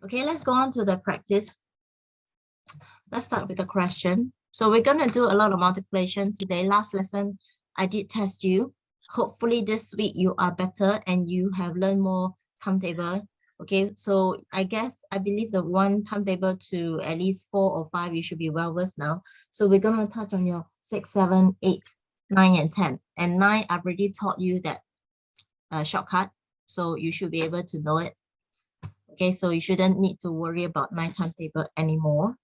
Okay, let's go on to the practice. Let's start with the question. So we're going to do a lot of multiplication today. Last lesson, I did test you. Hopefully this week you are better and you have learned more timetable. Okay, so I believe the one timetable to at least 4 or 5, you should be well versed now. So we're going to touch on your 6, 7, 8, 9, and 10. And 9, I've already taught you that shortcut. So you should be able to know it. Okay, so you shouldn't need to worry about 9 timetable anymore.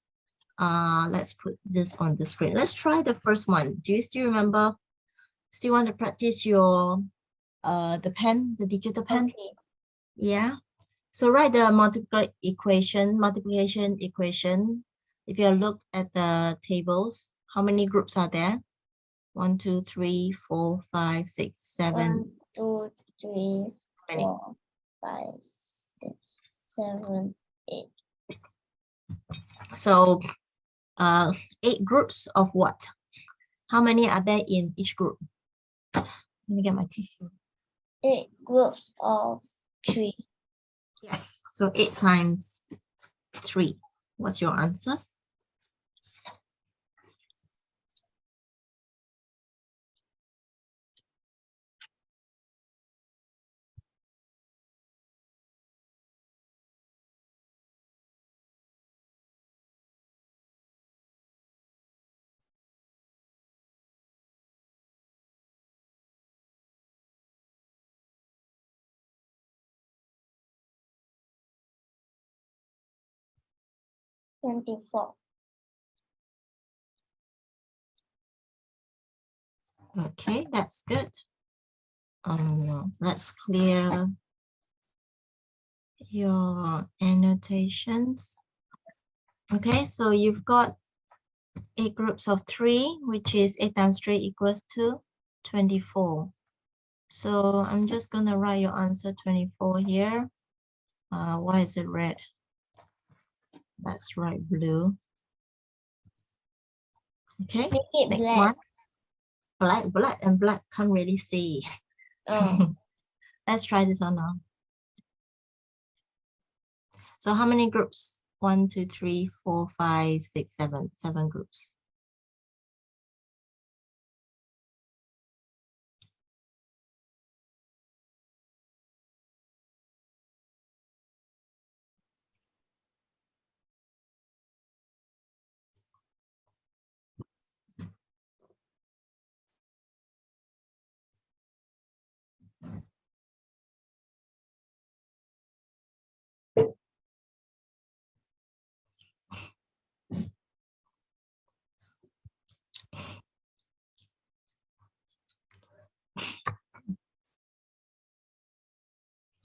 Let's put this on the screen. Let's try the first one. Do you still remember? Still want to practice your the pen, the digital pen? Okay. Yeah. So write the multiplication equation. If you look at the tables, how many groups are there? 1, 2, 3, 4, 5, 6, 7. 1, 2, 3, Many? 4, 5, 6, 7, 8. So 8 groups of what? How many are there in each group? Let me get my tissue. 8 groups of 3. Yes. So 8 times 3. What's your answer? Twenty-four. Okay, that's good. Let's clear your annotations. Okay, so you've got 8 groups of 3, which is 8 times 3 equals to 24. So I'm just gonna write your answer 24 here. Why is it red? Let's write blue. Okay, Make it next black. one. Black and black can't really see. Oh. Let's try this one now. So how many groups? 1, 2, 3, 4, 5, 6, 7. 7 groups.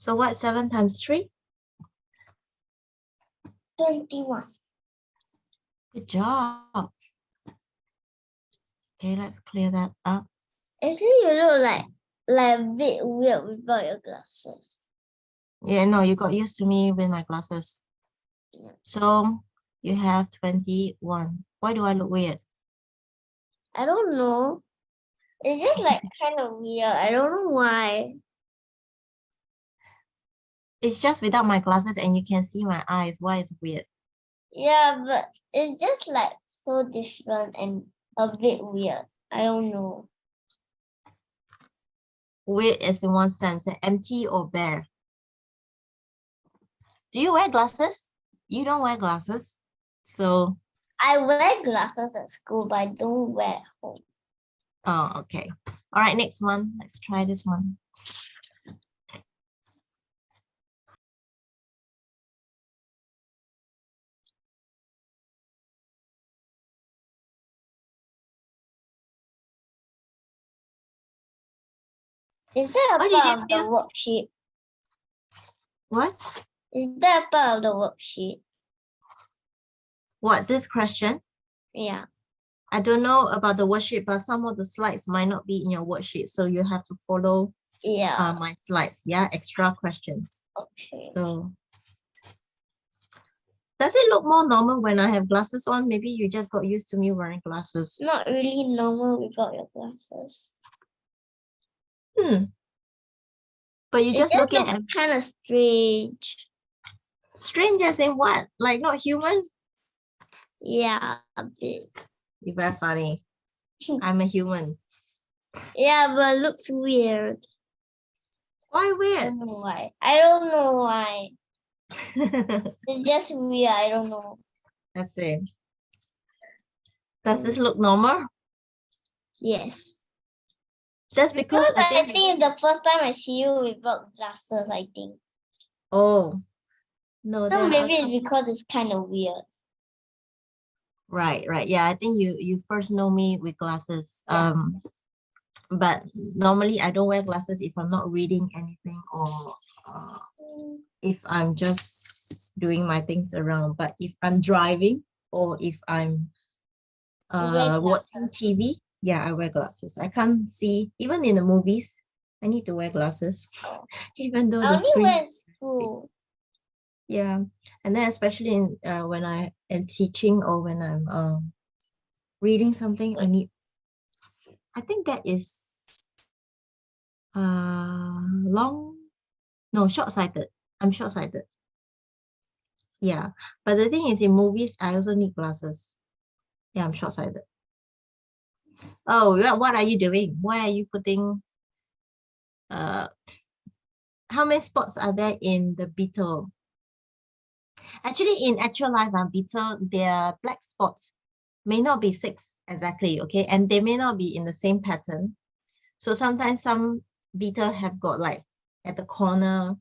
So what? 7 times 3? 21. Good job. Okay, let's clear that up. Actually, you look like a bit weird without your glasses. Yeah, no, you got used to me with my glasses. Yeah. So you have 21. Why do I look weird? I don't know. It's just like kind of weird. I don't know why. It's just without my glasses and you can see my eyes. Why is it weird? Yeah, but it's just like so different and a bit weird. I don't know. Weird is in one sense, empty or bare. Do you wear glasses? You don't wear glasses. So, I wear glasses at school, but I don't wear at home. oh, okay. All right, next one. Let's try this one. Is that a What did part you of the feel? worksheet? What? Is that a part of the worksheet? What, this question? Yeah. I don't know about the worksheet, but some of the slides might not be in your worksheet. So you have to follow Yeah. my slides. Yeah, extra questions. Okay. So does it look more normal when I have glasses on? Maybe you just got used to me wearing glasses. Not really normal without your glasses. But you It just looking at kind of strange. Strange as in what? Like not human? Yeah, a bit. You're very funny. I'm a human. Yeah, but looks weird. Why I weird? don't know why. I don't know why. It's just weird. I don't know. Let's see. Does this look normal? Yes. That's because Because I I think. think the first time I see you without glasses, I think. Oh, no. So there are maybe a it's couple- because it's kind of weird. Right, right. Yeah, I think you first know me with glasses. Yeah. But normally I don't wear glasses if I'm not reading anything or if I'm just doing my things around. But if I'm driving or if I'm You wear watching glasses. TV, yeah, I wear glasses. I can't see even in the movies. I need to wear glasses, Oh. even though I the only screen. wear in school. Yeah, and then especially in when I am teaching or when I'm reading something, I need. I think that is long. No, short-sighted. I'm short-sighted. Yeah, but the thing is, in movies, I also need glasses. Yeah, I'm short-sighted. Oh, what are you doing? Why are you putting? How many spots are there in the beetle? Actually, in actual life, beetle, their black spots may not be 6 exactly, okay, and they may not be in the same pattern. So sometimes some beetle have got like at the corner,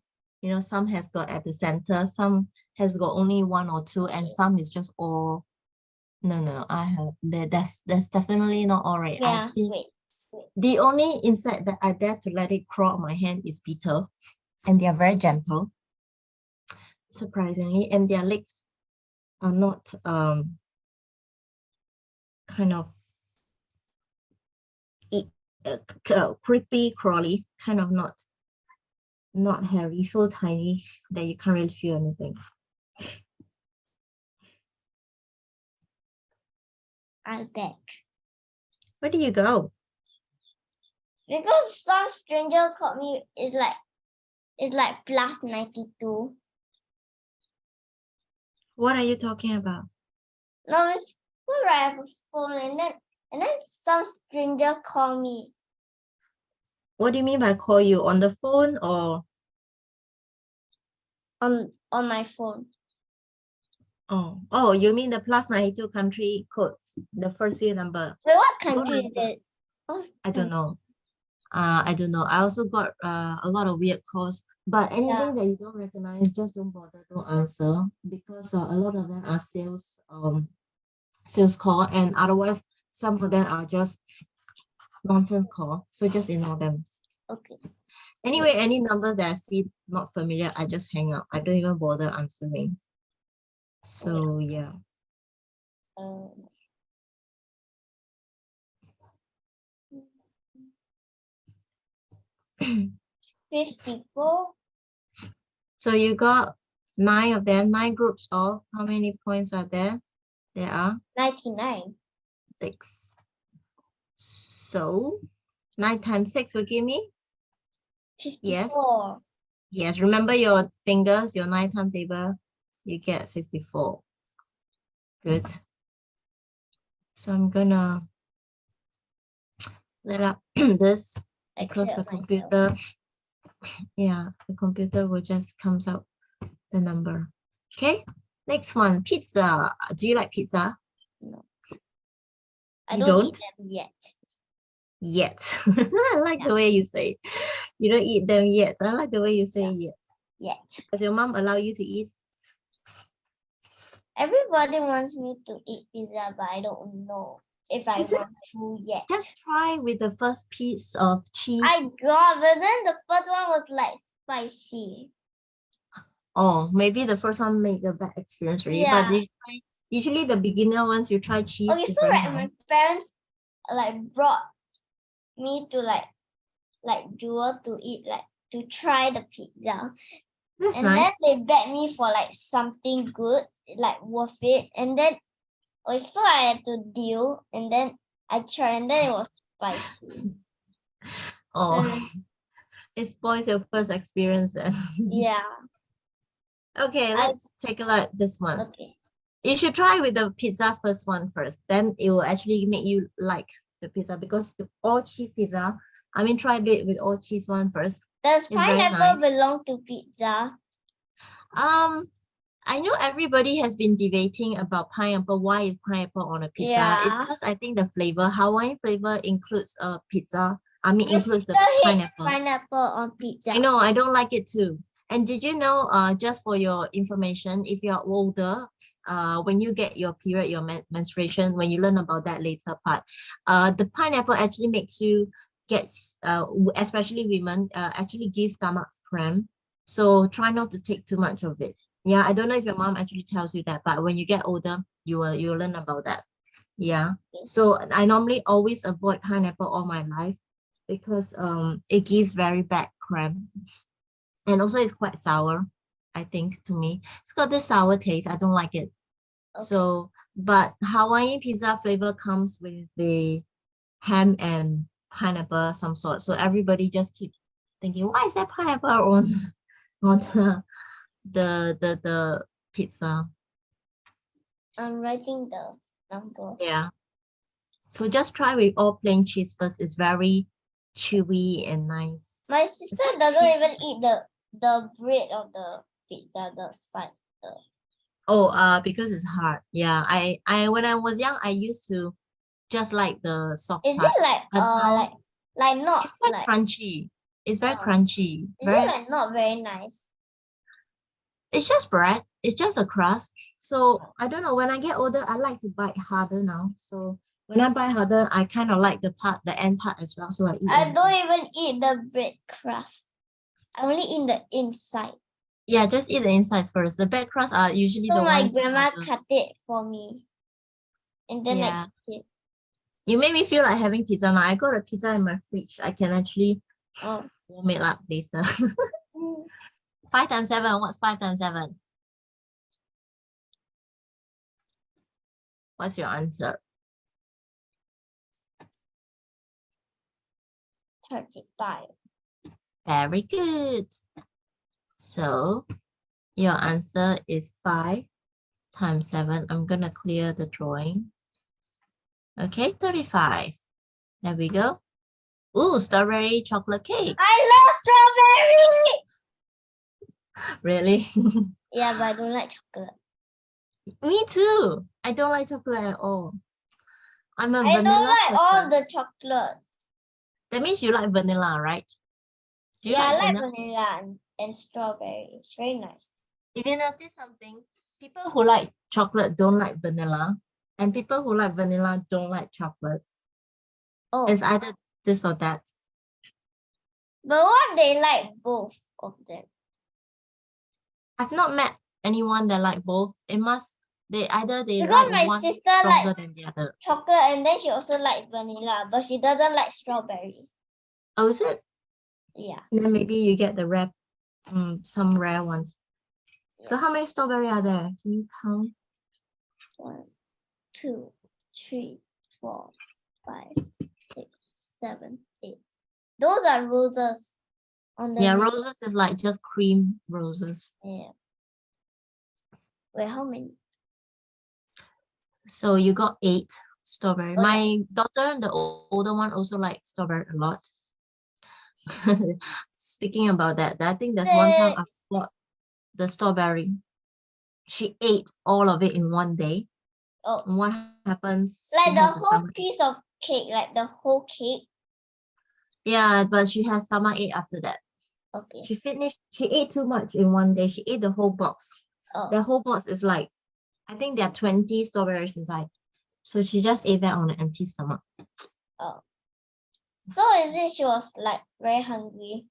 some has got at the center, some has got only 1 or 2, and some is just all. No, I have that's definitely not all right. I've Yeah, seen wait. the only insect that I dare to let it crawl on my hand is beetle, and they are very gentle, surprisingly, and their legs are not kind of creepy crawly, kind of not hairy, so tiny that you can't really feel anything. I'm back. Where do you go? Because some stranger called me, it's like plus 92. What are you talking about? No, it's where I have a phone and then some stranger call me What do you mean by call you on the phone or? on my phone. Oh, you mean the plus 92 country code, the first few number? Wait, what Don't country is answer. it? What's I don't know. I don't know. I also got a lot of weird calls, but anything that you don't recognize, just don't bother, don't answer, because a lot of them are sales call, and otherwise some of them are just nonsense call. So just ignore them. Okay. Anyway, any numbers that I see not familiar, I just hang up. I don't even bother answering. So yeah. 54. So you got 9 of them, 9 groups of how many points are there? There are 99. 6. So 9 times 6 will give me? 54. Yes, remember your fingers, your 9 times table, you get 54. Good. So I'm gonna let up this because the computer, the computer will just comes out the number. Okay, next one, pizza. Do you like pizza? No. I You don't eat don't? them yet. Yet. I like the way you say you don't eat them yet. I like the way you say yet. Yet. Does your mom allow you to eat? Everybody wants me to eat pizza, but I don't know if I Is it? want to yet. Just try with the first piece of cheese. I got, but then the first one was like spicy. Oh, maybe the first one made a bad experience for you. Yeah. But usually the beginner ones you try cheese. Okay, is so very like nice. my parents like brought me to like Jewel to eat to try the pizza. That's and nice. then they begged me for like something good, like worth it. And then also I had to deal, and then I tried, and then it was spicy. Oh, it spoils your first experience then. Yeah. Okay, let's take a look at this one. Okay. You should try with the pizza first. Then it will actually make you like the pizza because the all cheese pizza. I mean, try it with all cheese one first. Does It's very pineapple nice. belong to pizza? I know everybody has been debating about pineapple. Why is pineapple on a pizza? It's Yeah. because I think the flavor, Hawaiian flavor includes pizza. I mean, My includes sister the hates pineapple. pineapple on pizza. I know, I don't like it too. And did you know, just for your information, if you're older, when you get your period, your menstruation, when you learn about that later part, the pineapple actually makes you get, especially women, actually gives stomach cramp. So try not to take too much of it. Yeah, I don't know if your mom actually tells you that, but when you get older, you will learn about that. Yeah. So I normally always avoid pineapple all my life because it gives very bad cramp. And also it's quite sour, I think, to me. It's got this sour taste. I don't like it. So, but Hawaiian pizza flavor comes with the ham and pineapple some sort. So everybody just keep thinking, why is there pineapple on on the pizza? I'm writing the number. Yeah. So just try with all plain cheese first. It's very chewy and nice. My sister doesn't even eat the bread of the pizza, the side. Oh, because it's hard. Yeah, I when I was young, I used to just like the soft Is part. it like But now like not it's quite like crunchy. It's very Oh. crunchy. is it like not very nice? It's just bread. It's just a crust. So I don't know. When I get older, I like to bite harder now. So when I bite harder, I kind of like the end part as well. So I eat. I everything. don't even eat the bread crust. I only eat the inside. Yeah, just eat the inside first. The back crust are usually So the my ones. grandma cut it for me, and then Yeah. I eat it. You made me feel like having pizza now. I got a pizza in my fridge. I can actually warm it up later. 5 times 7. What's 5 times 7? What's your answer? 35. Very good. So your answer is 5 times 7. I'm going to clear the drawing. Okay, 35. There we go. Ooh, strawberry chocolate cake. I love strawberry. Really? Yeah, but I don't like chocolate. Me too. I don't like chocolate at all. I'm a I don't vanilla like person. all the chocolates. That means you like vanilla, right? Do you Yeah, like I like vanilla? vanilla and strawberry. It's very nice. If you notice something, people who like chocolate don't like vanilla, and people who like vanilla don't like chocolate. Oh, It's either this or that. but what they like both of them? I've not met anyone that like both. It must either they Because like my one sister stronger likes than the other. chocolate and then she also like vanilla, but she doesn't like strawberry. Oh, is it? Yeah. Then maybe you get the rare, some rare ones. So how many strawberry are there? Can you count? 1, 2, 3, 4, 5, 6, 7, 8. Those are roses. On the Yeah, roses is like just cream roses. Yeah. Wait, how many? So you got 8 strawberry. Oh, My daughter, the older one, also likes strawberry a lot. Speaking about that, I think there's one time I bought the strawberry. She ate all of it in one day. Oh. And what happens? Like the whole piece of cake, like the whole cake. Yeah, but she has stomachache after that. Okay. She ate too much in one day. She ate the whole box. Oh. The whole box is like, I think there are 20 strawberries inside. So she just ate that on an empty stomach. Oh. So is it she was like very hungry?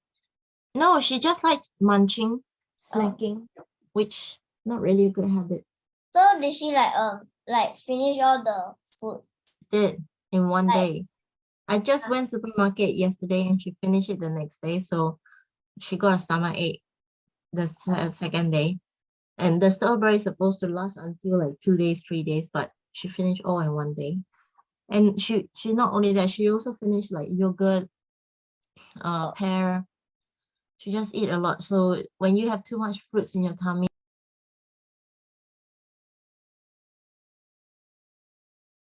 No, she just liked munching, snacking, which not really a good habit. So did she like finish all the food? Did in one day. I just went supermarket yesterday and she finished it the next day. So she got a stomachache the second day. And the strawberry is supposed to last until like 2 days, 3 days, but she finished all in one day. And she not only that, she also finished like yogurt, pear. She just eat a lot. So when you have too much fruits in your tummy,